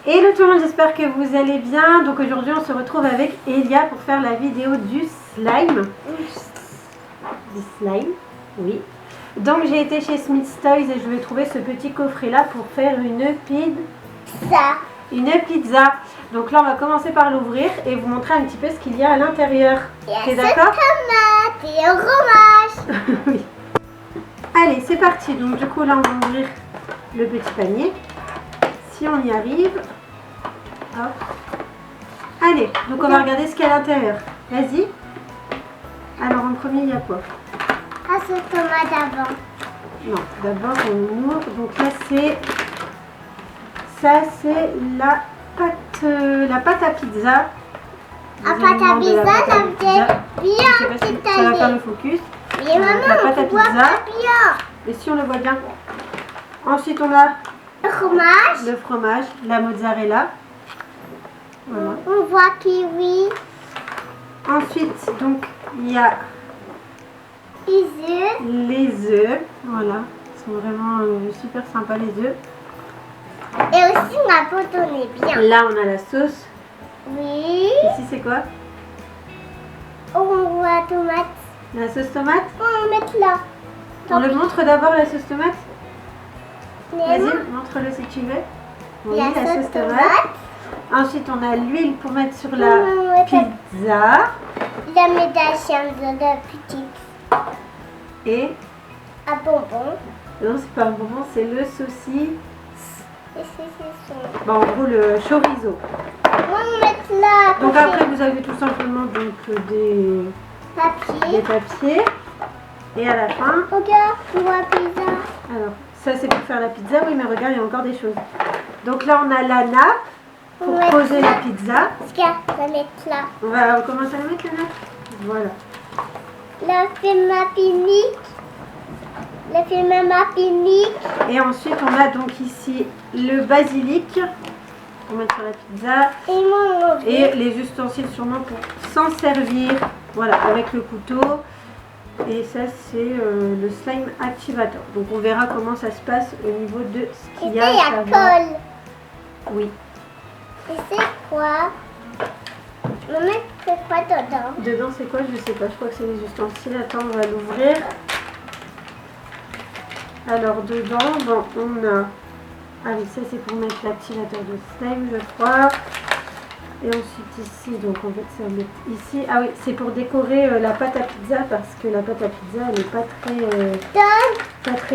Hello tout le monde, j'espère que vous allez bien. Donc aujourd'hui on se retrouve avec Elia pour faire la vidéo du slime. Du slime, oui. Donc j'ai été chez Smith's Toys et je vais trouver ce petit coffret là pour faire une pizza. Donc là on va commencer par l'ouvrir et vous montrer un petit peu ce qu'il y a à l'intérieur. T'es d'accord? Tomate et un fromage. Oui. Allez, c'est parti. Donc du coup là on va ouvrir le petit panier. Si on y arrive. Hop. Allez, donc on va regarder ce qu'il y a à l'intérieur. Vas-y. Alors en premier il y a quoi? Ah, ce tomate avant. Non, d'abord on ouvre. Donc là c'est la pâte à pizza. La pâte à pizza, ça me fait bien. Je sais pas si ça va faire le focus. Mais maman, la pâte à on voit pizza. pas bien. Et si on le voit bien. Ensuite on a Le fromage. le fromage, la mozzarella. Voilà. On voit kiwi. Ensuite donc il y a Les œufs. les œufs. Voilà. Ils sont vraiment super sympas les œufs. Et aussi ma pote, on est bien. Là on a la sauce. Oui. Ici c'est quoi? On voit tomate. La sauce tomate. On va mettre là. On le montre d'abord la sauce tomate. Mais Vas-y, non. montre-le si tu veux. Oui, La sauce tomate. Ensuite, on a l'huile pour mettre sur On la va mettre pizza. la médaille de la petite. Et Un bonbon. non, c'est pas un bonbon, c'est le saucisson. Et c'est son. Bon, en gros, le chorizo. On va mettre là. Donc après, vous avez tout simplement donc des Papier. papiers. Et à la fin, Regarde, on voit pizza. alors ça c'est pour faire la pizza. Oui, mais regarde, il y a encore des choses. Donc là, on a la nappe pour Ouais. poser la pizza. Regarde, on va mettre là. On va commencer à la mettre la nappe. Voilà. La firma Pinique. La firma Pinique. Et ensuite, on a donc ici le basilic pour mettre sur la pizza. Et mon Et les ustensiles sûrement pour s'en servir. Voilà, avec le couteau. Et ça, c'est le slime activator. Donc, on verra comment ça se passe au niveau de ce Et qu'il y ça, a il y à a savoir. Paul. Oui. Et c'est quoi? Maman, c'est quoi dedans? Dedans, c'est quoi? Je sais pas. Je crois que c'est les ustensiles. Attends, on va l'ouvrir. Alors, dedans, bon, on a... Ah oui, ça, c'est pour mettre l'activateur de slime, je crois. Et ensuite ici, donc en fait ça va mettre ici. Ah oui, c'est pour décorer la pâte à pizza parce que la pâte à pizza elle n'est pas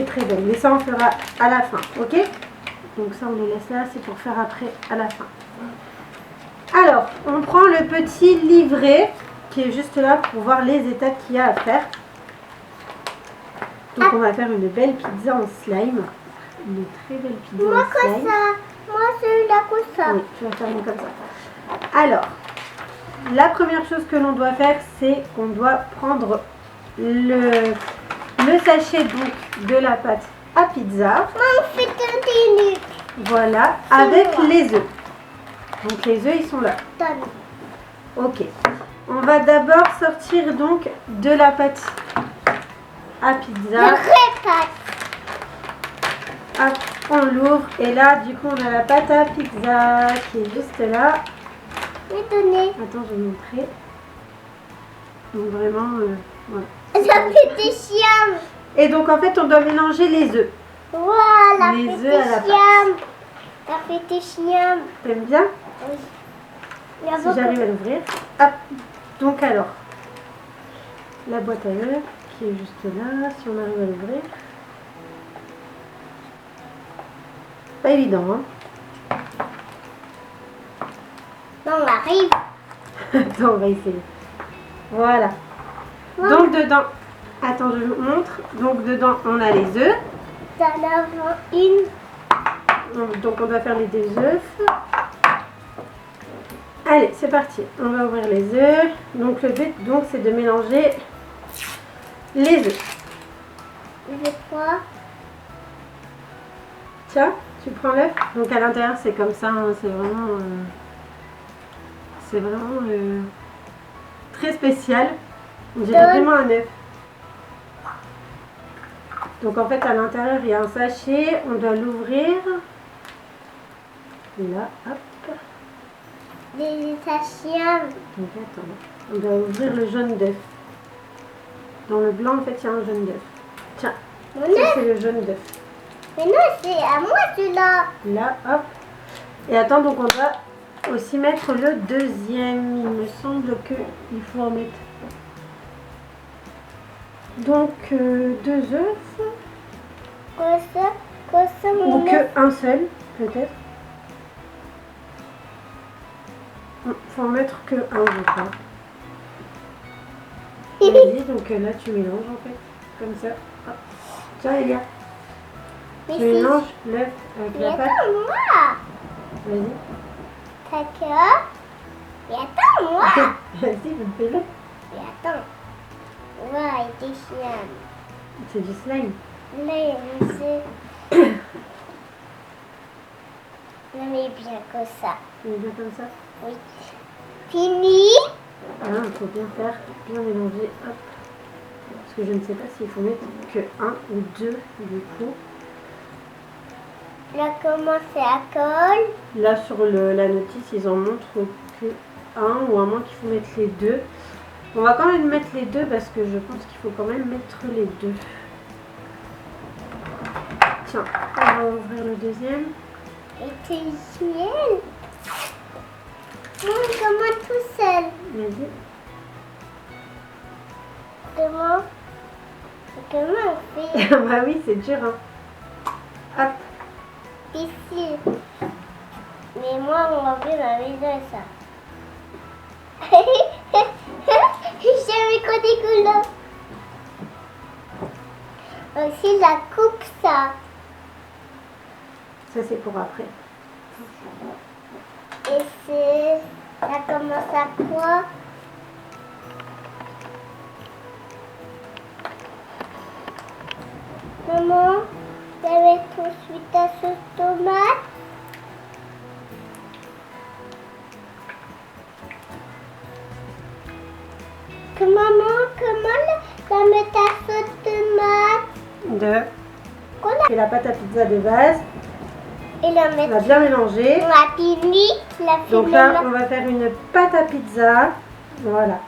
très belle. Mais ça on fera à la fin, ok? Donc ça on le laisse là, c'est pour faire après à la fin. Alors, on prend le petit livret qui est juste là pour voir les étapes qu'il y a à faire. Donc on va faire une belle pizza en slime. Une très belle pizza Moi, en comme slime. ça. Moi, celui-là, comme ça. Oui, tu vas faire une comme ça. Alors, la première chose que l'on doit faire, c'est qu'on doit prendre le sachet donc de la pâte à pizza. Maman, on fait un minute. Voilà, avec les œufs. Donc les œufs, ils sont là. Donne. Ok. On va d'abord sortir donc de la pâte à Je pizza. répète. Hop, on l'ouvre et là, du coup, on a la pâte à pizza qui est juste là. Je vais donner. Attends, je vais montrer. Donc vraiment, voilà. Ça fait des chiens. Et donc en fait, on doit mélanger les œufs. Voilà, Les fait œufs à des la chiens. Ça fait des chiens. T'aimes bien? Oui. Il y a Si beaucoup. j'arrive à l'ouvrir. Hop. Donc alors, la boîte à œufs qui est juste là. Si on arrive à l'ouvrir. Pas évident, hein? Non, on arrive. Attends, on va essayer. Voilà. Voilà. Donc dedans, attends, je vous montre. Donc dedans, on a les œufs. T'en as une. Donc on doit faire les deux œufs. Allez, c'est parti. On va ouvrir les œufs. Donc le but, donc, c'est de mélanger les œufs. Je crois. Tiens, tu prends l'œuf. Donc à l'intérieur, c'est comme ça. Hein, c'est vraiment très spécial. On dirait vraiment un œuf. Donc en fait, à l'intérieur, il y a un sachet. On doit l'ouvrir. Là, hop. Des étagères. Donc attends, on va ouvrir le jaune d'œuf. Dans le blanc, en fait, il y a un jaune d'œuf. Tiens, Mon ça œuf. c'est le jaune d'œuf. Mais non, c'est à moi celui-là. Là, hop. Et attends, donc on va aussi mettre le deuxième. Il me semble qu'il faut en mettre. Donc, 2 œufs. Quoi ça, Ou mon œuf? que un seul, peut-être. Faut en mettre que un, je crois. Vas-y, donc là tu mélanges en fait, comme ça. Hop. Tiens, Elia, Mais tu si. mélanges l'œuf avec Mais la pâte. attends, moi. Vas-y. D'accord. Mais attends, moi. Vas-y, fais-le. Mais attends. Ouais, il était chien. C'est du slime. Là, il y a monsieur. Non, mais bien comme ça. Tu mets bien comme ça. Oui. Fini. Ah, il faut bien faire, bien mélanger. Hop. Parce que je ne sais pas s'il faut mettre que un ou deux du coup. Là, comment c'est à colle? Là sur la notice, ils en montrent que un ou à moins qu'il faut mettre les deux. On va quand même mettre les deux parce que je pense qu'il faut quand même mettre les deux. Tiens, on va ouvrir le deuxième. Et c'est génial. Comment tout seul? Vas-y. Comment on fait? Bah oui, c'est dur. Hein. Hop. Ici. Mais moi, on va faire ma maison, ça. J'aime quand des couleurs. Aussi, la coupe, ça. Ça, c'est pour après. Et c'est... Ça commence à quoi? Maman, j'avais tout de suite ta sauce tomate. Comment la mettre ta sauce tomate? Et la pâte à pizza de base. Et la On mettre... va bien mélanger. On a fini. Donc là, on va faire une pâte à pizza. Voilà.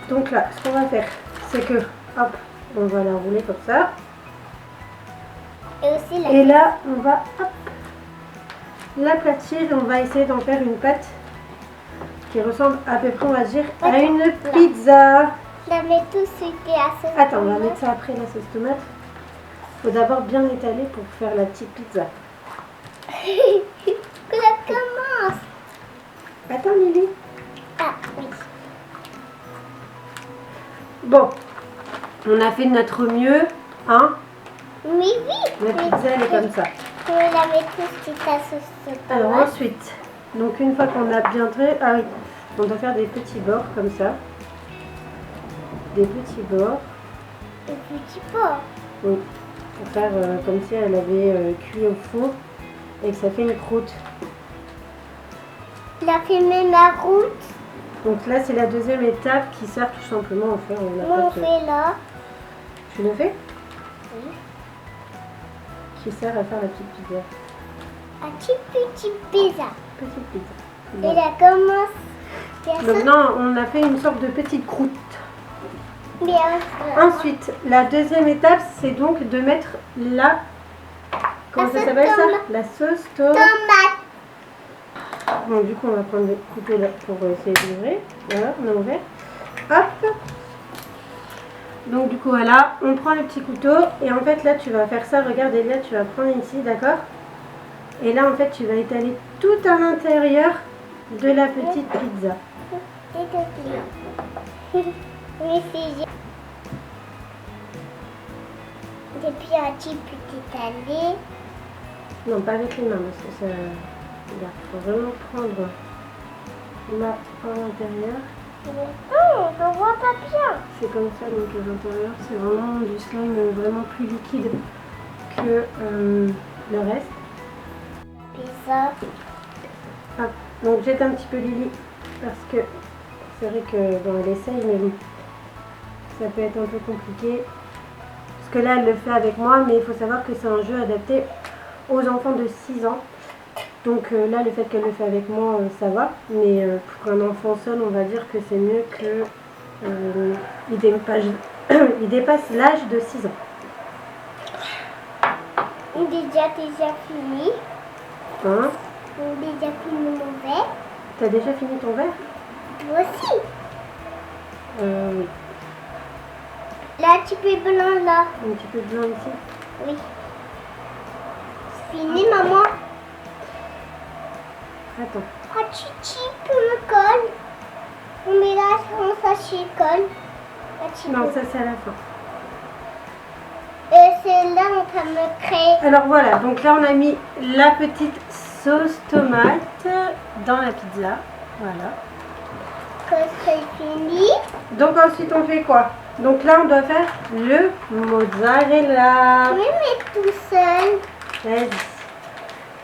Donc là, ce qu'on va faire, c'est que, hop, on va la rouler comme ça. Et aussi la... Et là, on va, hop, l'aplatir et on va essayer d'en faire une pâte qui ressemble à peu près, on va dire, à une pizza. La mettre tout de suite à sauce Attends, on va tomate. mettre ça après la sauce tomate. Il faut d'abord bien l'étaler pour faire la petite pizza. Que ça commence. Attends, Lily. Ah, oui. Bon, on a fait de notre mieux, hein. Oui. La pizza, elle est comme ça. On va la mettre tout de suite à sauce tomate. Alors ensuite, donc une fois qu'on a bien trait, ah oui, on doit faire des petits bords comme ça. Des petits bords, Et petit porc. oui, pour faire comme si elle avait cuit au four et que ça fait une croûte. Il a fait même la route. Donc là, c'est la deuxième étape qui sert tout simplement à faire la Moi, on pâte. fait là. Tu le fais? Oui. Qui sert à faire la petite pizza. Un petit pizza. Petite pizza. Et Bon. là commence. Donc non, on a fait une sorte de petite croûte. Bien. Ensuite, la deuxième étape, c'est donc de mettre la... Comment La ça sauce s'appelle ça? tomate. La sauce tomate. Tomate. Bon, du coup, on va prendre le couteau là pour essayer d'ouvrir. Voilà, on a ouvert. Hop. Donc, du coup, voilà, on prend le petit couteau. Et en fait, là, tu vas faire ça. Regarde, Elia, tu vas prendre ici, d'accord? Et là, en fait, tu vas étaler tout à l'intérieur de la petite pizza. S'il te plaît. Oui, c'est... Depuis un petit étalé. Non, pas avec les mains, parce que ça... Il faut vraiment prendre là à l'intérieur. Oh, on voit pas bien. C'est comme ça, donc à l'intérieur, c'est vraiment du slime vraiment plus liquide que le reste. Pizza. Ah, donc jette un petit peu Lily, parce que c'est vrai que bon, elle essaye, mais bon, ça peut être un peu compliqué. Parce que là, elle le fait avec moi, mais il faut savoir que c'est un jeu adapté aux enfants de 6 ans. Donc là, le fait qu'elle le fait avec moi, ça va. Mais pour un enfant seul, on va dire que c'est mieux que il dépasse, il dépasse l'âge de 6 ans. On a déjà fini. Hein? On a déjà fini mon verre. T'as déjà fini ton verre? Moi aussi. Oui. Là, un petit peu blanc là. Un petit peu de blanc ici. Oui. C'est fini, maman. Attends. Ah, Chichi peut me colle. On met là, on s'achète colle. Non, ça c'est à la fin. C'est là on peut me créer. Alors voilà, donc là on a mis la petite sauce tomate dans la pizza. Voilà. Que c'est fini. Donc ensuite on fait quoi? Donc là on doit faire le mozzarella. Oui, mais tout seul. Vas-y.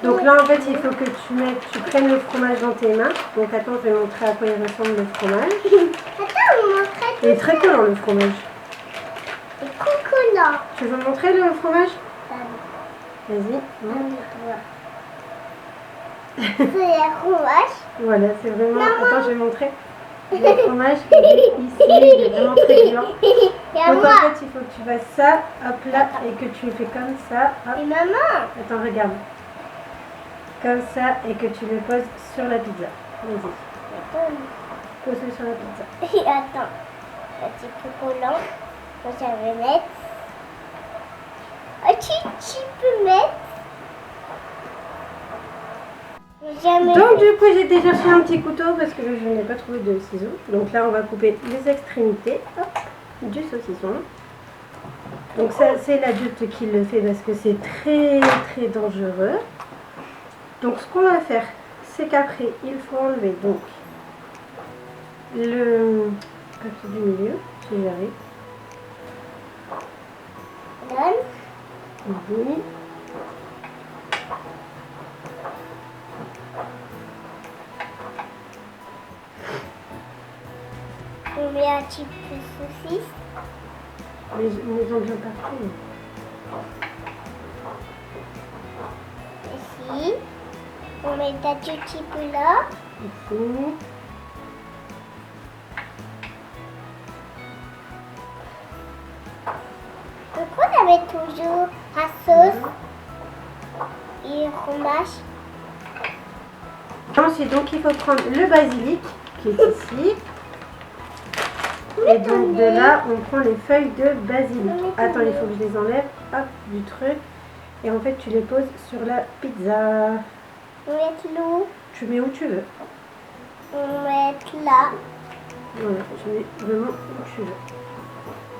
Donc là en fait il faut que tu prennes le fromage dans tes mains. Donc attends, je vais montrer à quoi il ressemble le fromage. Attends, on montrait tout Il est très collant le fromage. Et coucou là. Tu veux montrer le fromage? Vas-y. C'est un fromage. Voilà, c'est vraiment... Maman. Attends, je vais montrer. Le fromage, il est ici, il est vraiment très blanc. Et à Donc moi. en fait, il faut que tu fasses ça, hop là, et que tu le fais comme ça. Hop. Et maman. Attends, regarde. Comme ça, et que tu le poses sur la pizza. Vas-y, pose-le sur la pizza. Et attends. Un petit peu collant. Moi, je vais mettre. Un petit peu mettre. Donc du coup, j'ai déjà cherché un petit couteau parce que je n'ai pas trouvé de ciseaux. Donc là, on va couper les extrémités hop, du saucisson. Donc ça, c'est l'adulte qui le fait parce que c'est très très dangereux. Donc ce qu'on va faire, c'est qu'après, il faut enlever donc le papier du milieu, si j'arrive. Donne. Oui. On met un petit peu de saucisse. Mais en bien partout. Ici. On met un petit peu là. Ici. Pourquoi on met toujours la sauce et le fromage? Ensuite, donc il faut prendre le basilic qui est ici. Et donc de là, on prend les feuilles de basilic. Attends, il faut que je les enlève hop, du truc. Et en fait, tu les poses sur la pizza. On met l'eau. Tu mets où tu veux. On met là. Voilà, tu mets vraiment où tu veux.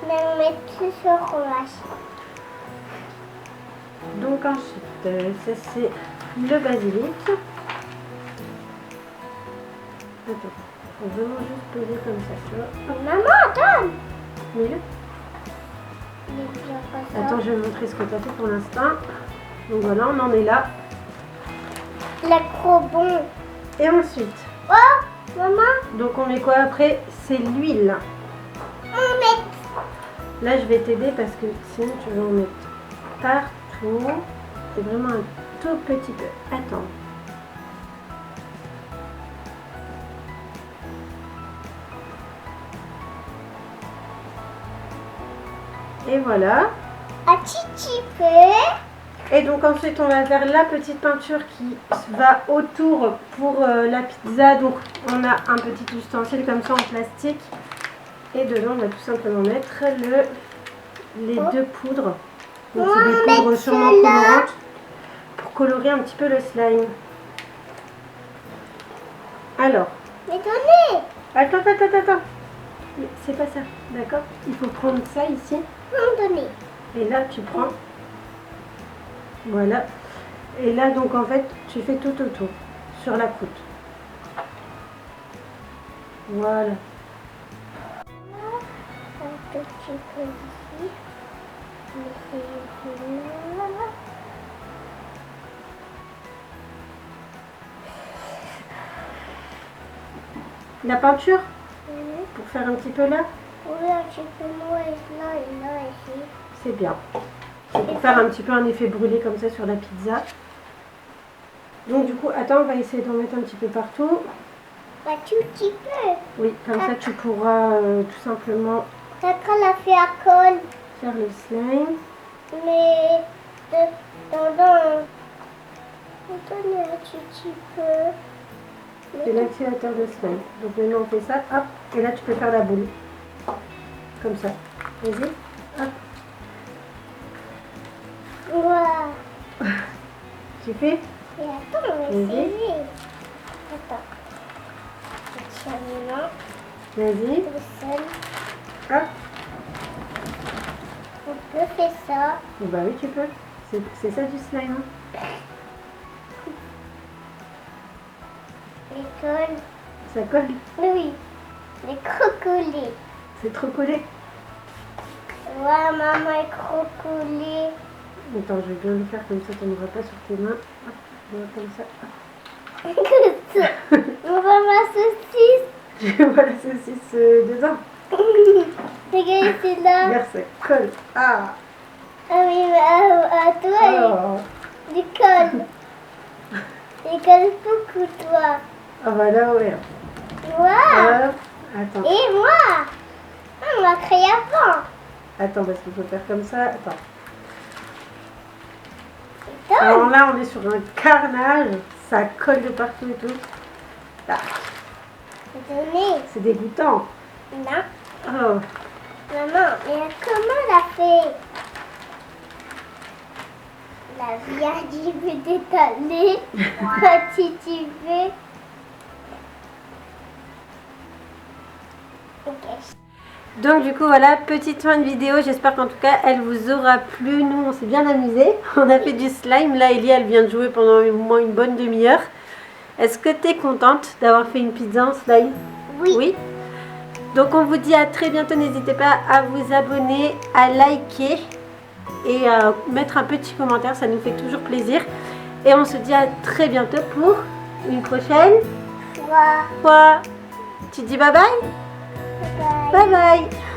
Mais on met tout sur le fromage. Donc ensuite, ça c'est le basilic. Attends, faut vraiment juste poser comme ça, tu vois. Maman, attends. Mets-le. Il est bien comme ça. Attends, je vais montrer ce que tu as fait pour l'instant. Donc voilà, on en est là. Le gros bon. Et ensuite, Oh, maman, donc on met quoi après? C'est l'huile. on met. Là, je vais t'aider parce que sinon tu vas en mettre partout. C'est vraiment un tout petit peu. Attends. Et voilà. Un petit peu. Et donc ensuite, on va faire la petite peinture qui va autour pour la pizza. Donc on a un petit ustensile comme ça en plastique. Et dedans, on va tout simplement mettre les deux poudres. Donc c'est des poudres sûrement colorantes pour colorer un petit peu le slime. Alors, Mais donnez. attends. C'est pas ça, d'accord? Il faut prendre ça ici. Non, donnez. Et là, tu prends. Voilà. Et là, donc en fait, tu fais tout autour, sur la croûte. Voilà. Un petit peu ici. Ici. La peinture, Oui, pour faire un petit peu là, un petit peu moins là et là ici. c'est bien. C'est pour faire un petit peu un effet brûlé comme ça sur la pizza. Donc du coup, attends, on va essayer d'en mettre un petit peu partout. Bah, tout petit peu. Oui, comme ça tu pourras tout simplement Après, on a fait à colle. faire le slime. Mais on donne un petit peu. C'est l'activateur de slime. Donc maintenant on fait ça, hop, et là tu peux faire la boule. Comme ça. Vas-y, hop. Wow. Tu fais? Et attends, on va Vas-y. essayer. Attends. Je tiens mes mains. Vas-y, Le seul. hop. On peut faire ça. Oh, bah oui, tu peux. C'est ça du slime. Hein. L'école. Ça colle. Oui. Les crocolés. C'est trop collé. Ouais, maman est crocolée. Attends, je vais bien le faire comme ça, tu ne vois pas sur tes mains. Hop, comme ça. Hop. On va ma saucisse. Tu vois la saucisse dedans. Regarde, c'est là. Regarde, ça colle. Ah, Ah oui, mais à toi, oh. il colle. Il colle beaucoup, toi. Ah bah là, ouais. Moi. Hop. Attends, Et moi. Ah, on l'a créé avant. attends, parce qu'il faut faire comme ça. Attends. C'est top. Alors là, on est sur un carnage. Ça colle de partout et tout. Ah, Donnez. c'est dégoûtant. Non. Oh. Maman, mais comment on l'a fait? La vie dit veut t'étaler. Si tu veux. Ok. Donc du coup voilà, petite fin de vidéo, j'espère qu'en tout cas elle vous aura plu. Nous on s'est bien amusé, on a fait du slime, là Elie elle vient de jouer pendant au moins une bonne demi-heure. Est-ce que tu es contente d'avoir fait une pizza en slime? Oui. Donc on vous dit à très bientôt, n'hésitez pas à vous abonner, à liker et à mettre un petit commentaire, ça nous fait toujours plaisir. Et on se dit à très bientôt pour une prochaine Wow. fois. Tu dis bye bye? Bye. Bye bye.